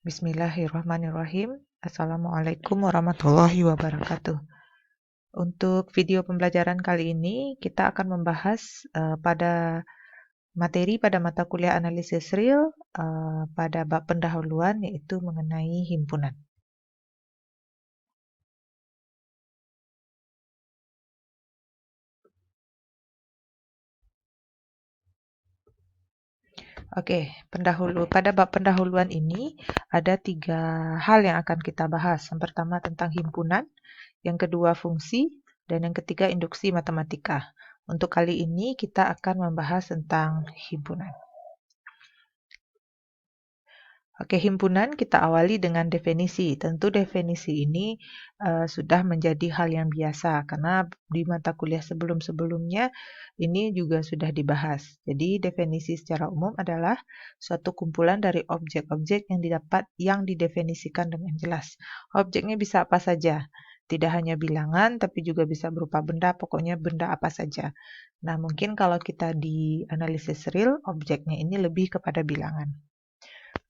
Bismillahirrahmanirrahim. Assalamualaikum warahmatullahi wabarakatuh. Untuk video pembelajaran kali ini, kita akan membahas pada mata kuliah analisis real pada bab pendahuluan, yaitu mengenai himpunan. Oke, pada bab pendahuluan ini ada 3 hal yang akan kita bahas. Yang pertama tentang himpunan, yang kedua fungsi, dan yang ketiga induksi matematika. Untuk kali ini kita akan membahas tentang himpunan. Oke, himpunan kita awali dengan definisi. Tentu definisi ini sudah menjadi hal yang biasa karena di mata kuliah sebelum-sebelumnya ini juga sudah dibahas. Jadi definisi secara umum adalah suatu kumpulan dari objek-objek yang didefinisikan dengan jelas. Objeknya bisa apa saja. Tidak hanya bilangan, tapi juga bisa berupa benda, pokoknya benda apa saja. Nah, mungkin kalau kita di analisis real, objeknya ini lebih kepada bilangan.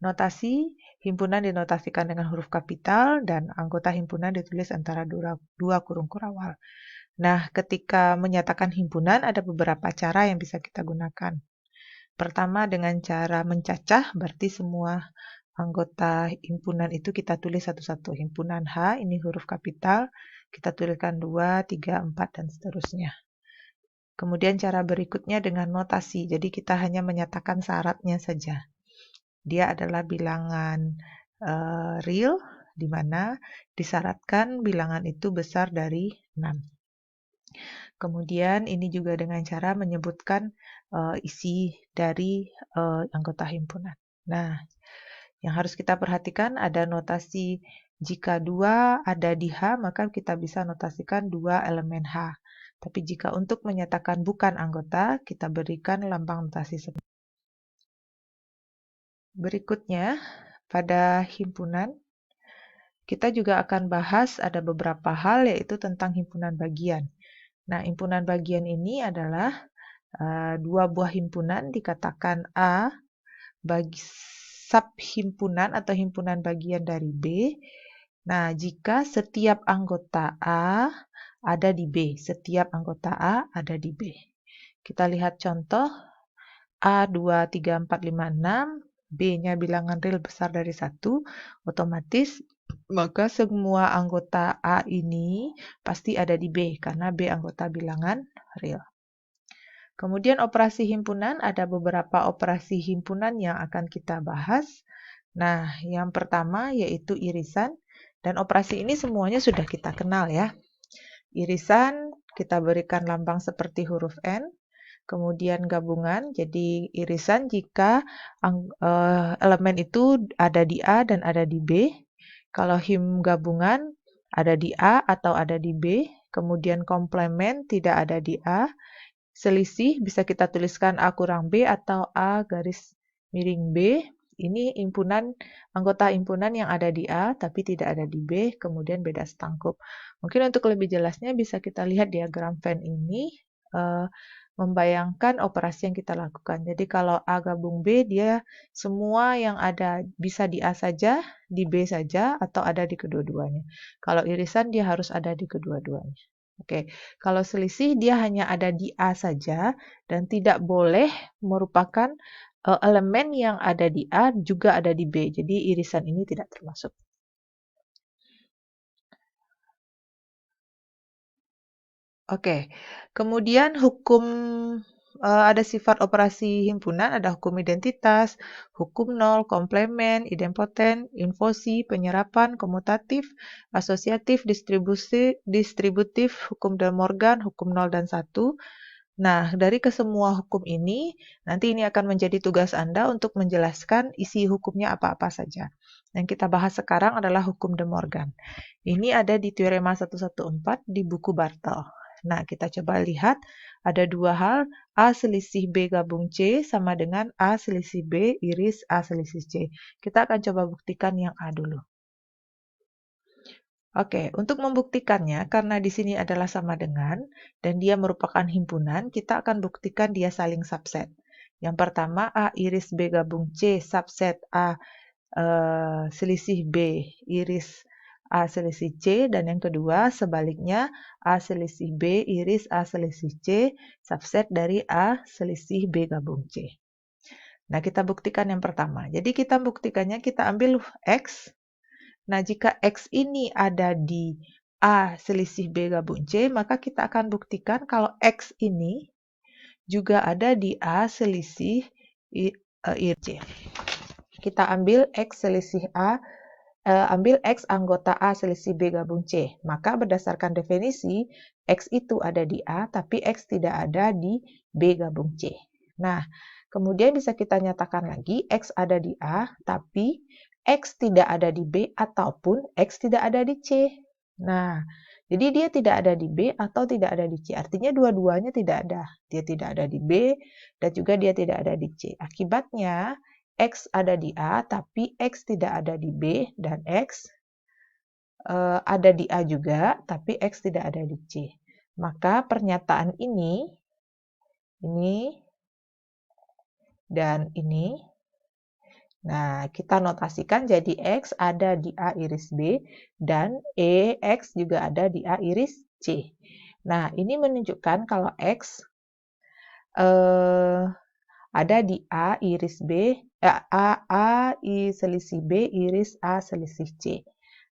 Notasi, himpunan dinotasikan dengan huruf kapital dan anggota himpunan ditulis antara dua kurung kurawal. Nah, ketika menyatakan himpunan ada beberapa cara yang bisa kita gunakan. Pertama dengan cara mencacah, berarti semua anggota himpunan itu kita tulis satu-satu. Himpunan H, ini huruf kapital, kita tuliskan 2, 3, 4, dan seterusnya. Kemudian cara berikutnya dengan notasi, jadi kita hanya menyatakan syaratnya saja. Dia adalah bilangan real, di mana disyaratkan bilangan itu besar dari 6. Kemudian ini juga dengan cara menyebutkan isi dari anggota himpunan. Nah, yang harus kita perhatikan ada notasi jika 2 ada di H, maka kita bisa notasikan 2 elemen H. Tapi jika untuk menyatakan bukan anggota, kita berikan lambang notasi seperti. Berikutnya, pada himpunan, kita juga akan bahas ada beberapa hal yaitu tentang himpunan bagian. Nah, himpunan bagian ini adalah dua buah himpunan dikatakan A bagi subhimpunan atau himpunan bagian dari B. Nah, jika setiap anggota A ada di B, setiap anggota A ada di B. Kita lihat contoh A 2, 3, 4, 5, 6. B-nya bilangan real besar dari 1, otomatis maka semua anggota A ini pasti ada di B, karena B anggota bilangan real. Kemudian operasi himpunan, ada beberapa operasi himpunan yang akan kita bahas. Nah, yang pertama yaitu irisan, dan operasi ini semuanya sudah kita kenal ya. Irisan, kita berikan lambang seperti huruf N. Kemudian gabungan, jadi irisan jika elemen itu ada di A dan ada di B. Kalau him gabungan ada di A atau ada di B. Kemudian komplement tidak ada di A. Selisih bisa kita tuliskan A kurang B atau A garis miring B. Ini anggota himpunan yang ada di A tapi tidak ada di B, kemudian beda setangkup. Mungkin untuk lebih jelasnya bisa kita lihat diagram Venn ini. Membayangkan operasi yang kita lakukan. Jadi kalau A gabung B, dia semua yang ada bisa di A saja, di B saja, atau ada di kedua-duanya. Kalau irisan, dia harus ada di kedua-duanya. Oke, kalau selisih, dia hanya ada di A saja, dan tidak boleh merupakan elemen yang ada di A juga ada di B. Jadi irisan ini tidak termasuk. Oke, kemudian ada sifat operasi himpunan, ada hukum identitas, hukum nol, komplement, idempoten, infosi, penyerapan, komutatif, asosiatif, distributif, hukum De Morgan, hukum 0 dan 1. Nah, dari kesemua hukum ini, nanti ini akan menjadi tugas Anda untuk menjelaskan isi hukumnya apa-apa saja. Yang kita bahas sekarang adalah hukum De Morgan. Ini ada di Teorema 114 di buku Bartel. Nah, kita coba lihat ada dua hal, A selisih B gabung C sama dengan A selisih B iris A selisih C. Kita akan coba buktikan yang A dulu. Oke, untuk membuktikannya, karena di sini adalah sama dengan, dan dia merupakan himpunan, kita akan buktikan dia saling subset. Yang pertama, A iris B gabung C subset A selisih B iris A selisih C, dan yang kedua sebaliknya A selisih B iris A selisih C subset dari A selisih B gabung C. Nah, kita buktikan yang pertama. Jadi kita buktikannya, kita ambil X. Nah, jika X ini ada di A selisih B gabung C, maka kita akan buktikan kalau X ini juga ada di A selisih C. Kita ambil X selisih A, ambil X anggota A selisih B gabung C. Maka berdasarkan definisi, X itu ada di A, tapi X tidak ada di B gabung C. Nah, kemudian bisa kita nyatakan lagi, X ada di A, tapi X tidak ada di B ataupun X tidak ada di C. Nah, jadi dia tidak ada di B atau tidak ada di C. Artinya dua-duanya tidak ada. Dia tidak ada di B dan juga dia tidak ada di C. Akibatnya, X ada di A, tapi X tidak ada di B, dan X ada di A juga, tapi X tidak ada di C. Maka pernyataan ini, dan ini, nah kita notasikan jadi X ada di A iris B, dan X juga ada di A iris C. Nah, ini menunjukkan kalau X ada di A iris B, A selisih B iris A selisih C.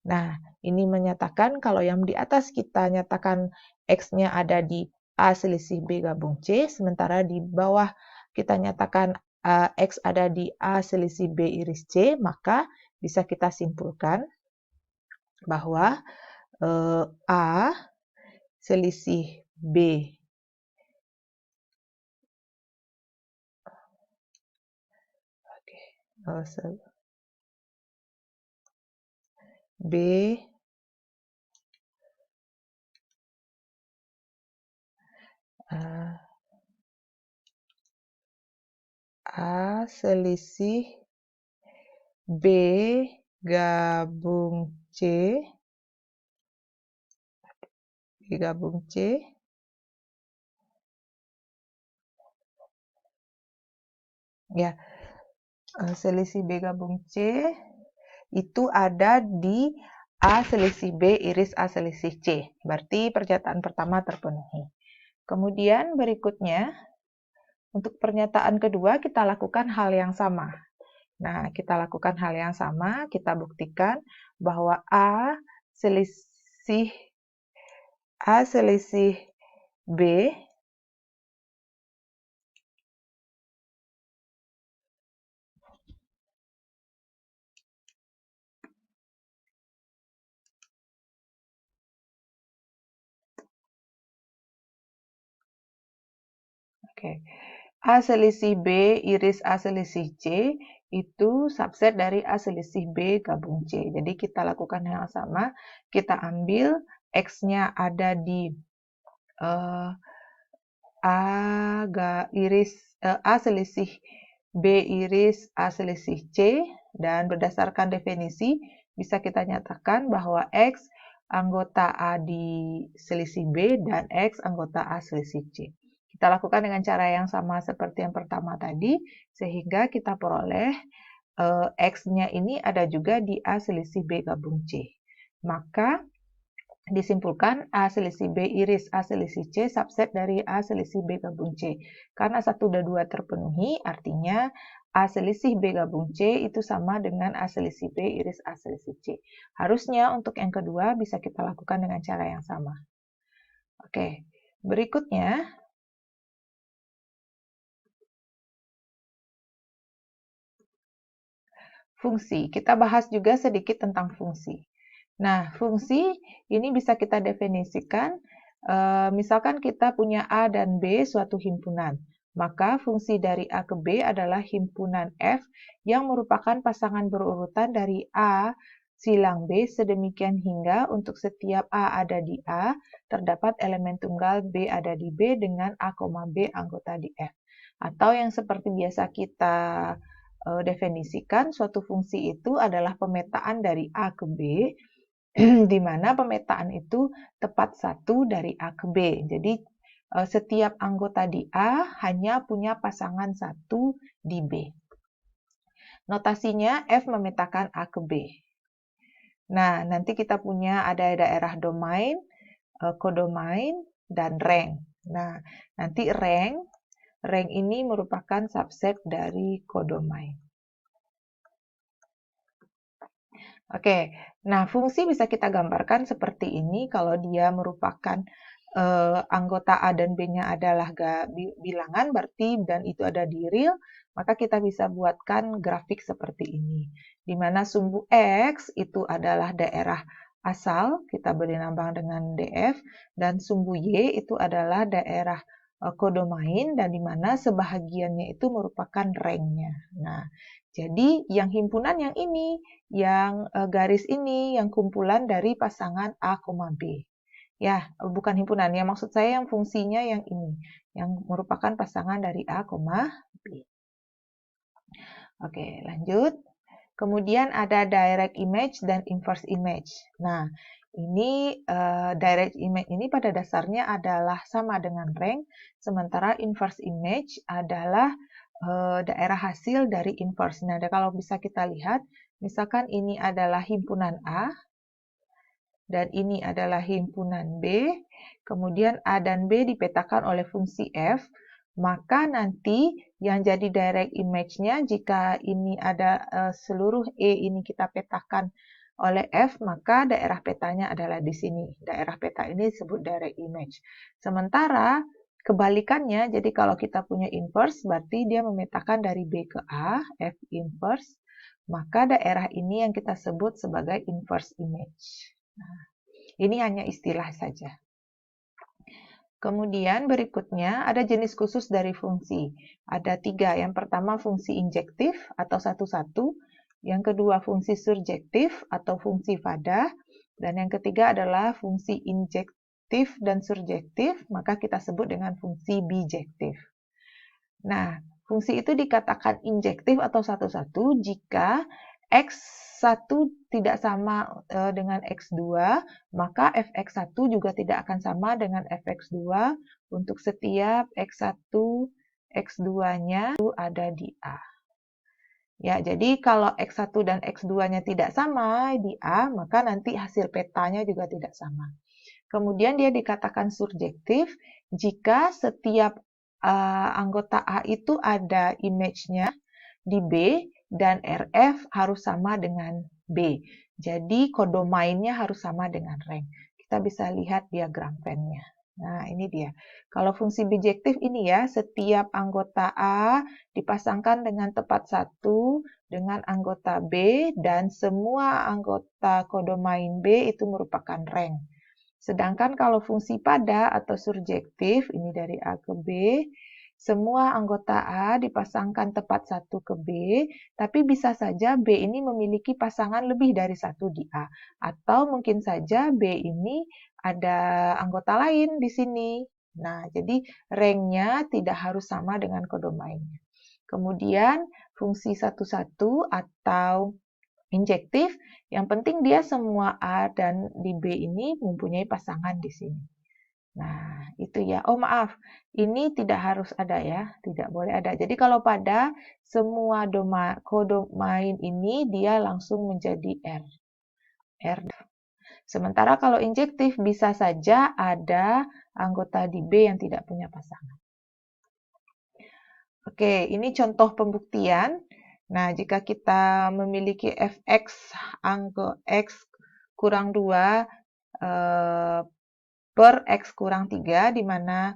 Nah, ini menyatakan kalau yang di atas kita nyatakan X-nya ada di A selisih B gabung C, sementara di bawah kita nyatakan X ada di A selisih B iris C, maka bisa kita simpulkan bahwa A selisih B B A selisih B gabung C ya, selisih B gabung C itu ada di A selisih B iris A selisih C. Berarti pernyataan pertama terpenuhi. Kemudian berikutnya, untuk pernyataan kedua kita lakukan hal yang sama. Nah, kita lakukan hal yang sama, kita buktikan bahwa A selisih B A selisih B iris A selisih C itu subset dari A selisih B gabung C. Jadi kita lakukan hal yang sama, kita ambil X-nya ada di A selisih B iris A selisih C, dan berdasarkan definisi bisa kita nyatakan bahwa X anggota A di selisih B dan X anggota A selisih C. Kita lakukan dengan cara yang sama seperti yang pertama tadi, sehingga kita peroleh X-nya ini ada juga di A selisih B gabung C. Maka disimpulkan A selisih B iris A selisih C subset dari A selisih B gabung C. Karena 1 dan 2 terpenuhi, artinya A selisih B gabung C itu sama dengan A selisih B iris A selisih C. Harusnya untuk yang kedua bisa kita lakukan dengan cara yang sama. Oke, berikutnya fungsi. Kita bahas juga sedikit tentang fungsi. Nah, fungsi ini bisa kita definisikan, misalkan kita punya A dan B suatu himpunan. Maka fungsi dari A ke B adalah himpunan F yang merupakan pasangan berurutan dari A silang B sedemikian hingga untuk setiap A ada di A, terdapat elemen tunggal B ada di B dengan A, B anggota di F. Atau yang seperti biasa kita definisikan, suatu fungsi itu adalah pemetaan dari A ke B, di mana pemetaan itu tepat satu dari A ke B. Jadi setiap anggota di A hanya punya pasangan satu di B. Notasinya F memetakan A ke B. Nah, nanti kita punya ada daerah domain, kodomain, dan rank. Nah, nanti rank ini merupakan subset dari kodomain. Oke, nah fungsi bisa kita gambarkan seperti ini kalau dia merupakan anggota A dan B-nya adalah bilangan, berarti dan itu ada di real, maka kita bisa buatkan grafik seperti ini. Di mana sumbu X itu adalah daerah asal, kita beri lambang dengan DF, dan sumbu Y itu adalah daerah kodomain, dan di mana sebahagiannya itu merupakan rank-nya. Nah, jadi yang himpunan yang ini, yang garis ini, yang kumpulan dari pasangan A, B. Ya, bukan himpunan. Yang maksud saya yang fungsinya yang ini, yang merupakan pasangan dari A, B. Oke, lanjut. Kemudian ada direct image dan inverse image. Nah, ini direct image ini pada dasarnya adalah sama dengan rank, sementara inverse image adalah daerah hasil dari inverse. Nah, kalau bisa kita lihat, misalkan ini adalah himpunan A, dan ini adalah himpunan B, kemudian A dan B dipetakan oleh fungsi F, maka nanti yang jadi direct image-nya, jika ini ada seluruh E ini kita petakan oleh F, maka daerah petanya adalah di sini. Daerah peta ini disebut direct image. Sementara kebalikannya, jadi kalau kita punya inverse, berarti dia memetakan dari B ke A, F inverse, maka daerah ini yang kita sebut sebagai inverse image. Nah, ini hanya istilah saja. Kemudian berikutnya ada jenis khusus dari fungsi. Ada 3. Yang pertama fungsi injektif atau satu-satu. Yang kedua fungsi surjektif atau fungsi fadah. Dan yang ketiga adalah fungsi injektif dan surjektif, maka kita sebut dengan fungsi bijektif. Nah, fungsi itu dikatakan injektif atau satu-satu jika X1 tidak sama dengan X2, maka Fx1 juga tidak akan sama dengan Fx2 untuk setiap X1, X2-nya ada di A. Ya, jadi kalau X1 dan X2-nya tidak sama di A, maka nanti hasil petanya juga tidak sama. Kemudian dia dikatakan surjektif jika setiap anggota A itu ada image-nya di B dan RF harus sama dengan B. Jadi kodomainnya harus sama dengan rank. Kita bisa lihat diagram Venn-nya. Nah, ini dia. Kalau fungsi bijektif ini ya, setiap anggota A dipasangkan dengan tepat satu dengan anggota B dan semua anggota kodomain B itu merupakan rank. Sedangkan kalau fungsi pada atau surjektif, ini dari A ke B, semua anggota A dipasangkan tepat satu ke B, tapi bisa saja B ini memiliki pasangan lebih dari satu di A. Atau mungkin saja B ini ada anggota lain di sini. Nah, jadi rank-nya tidak harus sama dengan kodomainnya. Kemudian fungsi satu-satu atau injektif, yang penting dia semua A dan di B ini mempunyai pasangan di sini. Nah, itu ya. Oh, maaf. Ini tidak harus ada ya. Tidak boleh ada. Jadi kalau pada semua kodomain ini dia langsung menjadi R. R. Sementara kalau injektif bisa saja ada anggota di B yang tidak punya pasangan. Oke, ini contoh pembuktian. Nah, jika kita memiliki fx angka x kurang 2 per x kurang 3, di mana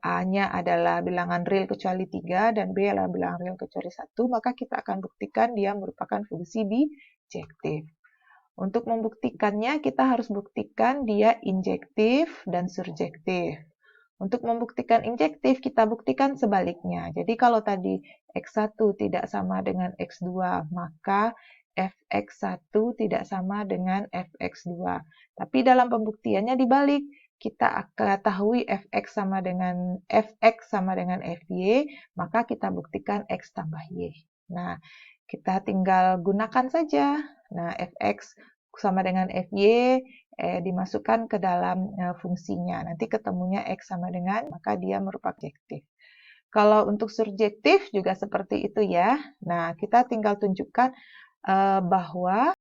A-nya adalah bilangan real kecuali 3 dan B adalah bilangan real kecuali 1, maka kita akan buktikan dia merupakan fungsi bijektif. Untuk membuktikannya, kita harus buktikan dia injektif dan surjektif. Untuk membuktikan injektif, kita buktikan sebaliknya. Jadi kalau tadi X1 tidak sama dengan X2, maka Fx1 tidak sama dengan Fx2. Tapi dalam pembuktiannya dibalik, kita ketahui Fx sama dengan Fy, maka kita buktikan X tambah Y. Nah, kita tinggal gunakan saja. Nah, Fx sama dengan Fy, dimasukkan ke dalam fungsinya. Nanti ketemunya X sama dengan, maka dia merupakan objektif. Kalau untuk subjektif juga seperti itu ya. Nah, kita tinggal tunjukkan bahwa